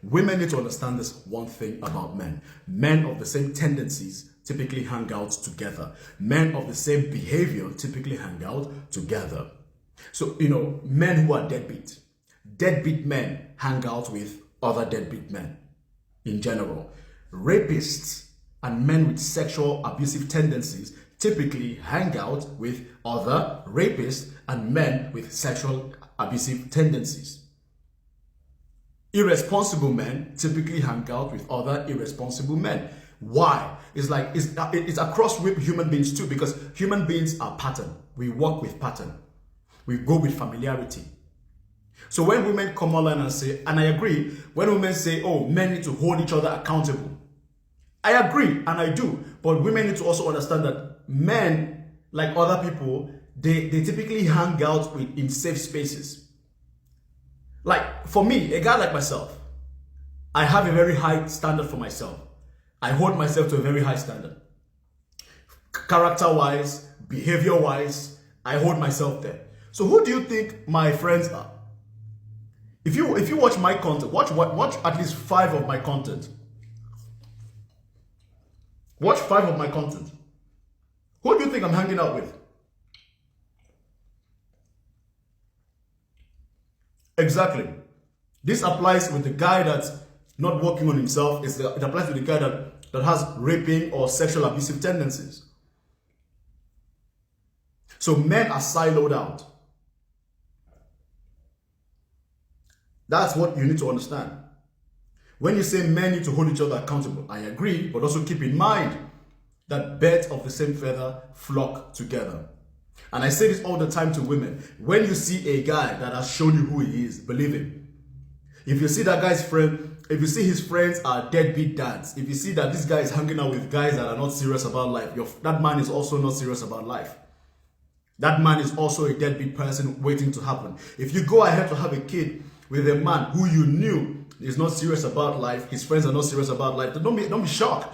Women need to understand this one thing about men. Men of the same tendencies typically hang out together. Men of the same behavior typically hang out together. So, men who are deadbeat. Deadbeat men hang out with other deadbeat men in general. Rapists and men with sexual abusive tendencies typically hang out with other rapists and men with sexual abusive tendencies. Irresponsible men typically hang out with other irresponsible men. Why? It's across human beings too, because human beings are pattern. We work with pattern. We go with familiarity. So when women come online and say, and I agree, when women say, oh, men need to hold each other accountable, I agree and I do. But women need to also understand that men, like other people, they typically hang out in safe spaces. Like for me, a guy like myself, I have a very high standard for myself. I hold myself to a very high standard. Character-wise, behavior-wise, I hold myself there. So who do you think my friends are? If you watch my content, watch at least 5 of my content. Watch 5 of my content. Who do you think I'm hanging out with? Exactly. This applies with the guy that's not working on himself. It applies to the guy that has raping or sexual abusive tendencies. So men are siloed out. That's what you need to understand. When you say men need to hold each other accountable, I agree, but also keep in mind that birds of the same feather flock together. And I say this all the time to women. When you see a guy that has shown you who he is, believe him. If you see that guy's friend, if you see his friends are deadbeat dads, if you see that this guy is hanging out with guys that are not serious about life, that man is also not serious about life. That man is also a deadbeat person waiting to happen. If you go ahead to have a kid with a man who you knew is not serious about life, his friends are not serious about life, then don't be shocked.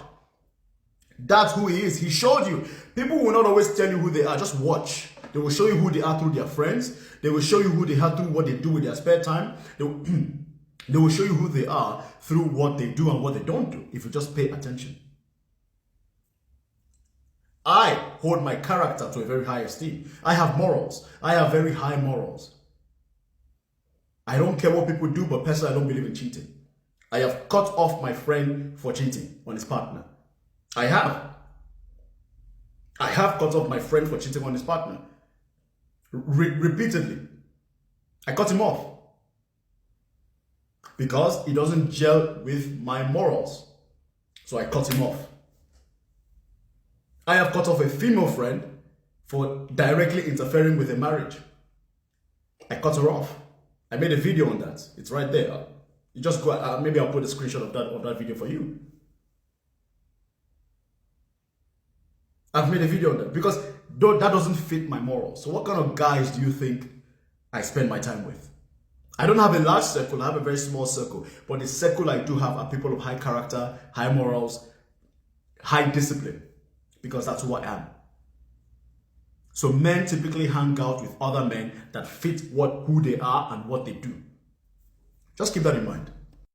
That's who he is. He showed you. People will not always tell you who they are. Just watch. They will show you who they are through their friends. They will show you who they are through what they do with their spare time. They will show you who they are through what they do and what they don't do, if you just pay attention. I hold my character to a very high esteem. I have morals. I have very high morals. I don't care what people do, but personally, I don't believe in cheating. I have cut off my friend for cheating on his partner. I have cut off my friend for cheating on his partner. Repeatedly. I cut him off. Because he doesn't gel with my morals. So I cut him off. I have cut off a female friend for directly interfering with a marriage. I cut her off. I made a video on that. It's right there. You just go, maybe I'll put a screenshot of that video for you. I've made a video on that because that doesn't fit my morals. So what kind of guys do you think I spend my time with? I don't have a large circle. I have a very small circle. But the circle I do have are people of high character, high morals, high discipline. Because that's who I am. So men typically hang out with other men that fit who they are and what they do. Just keep that in mind.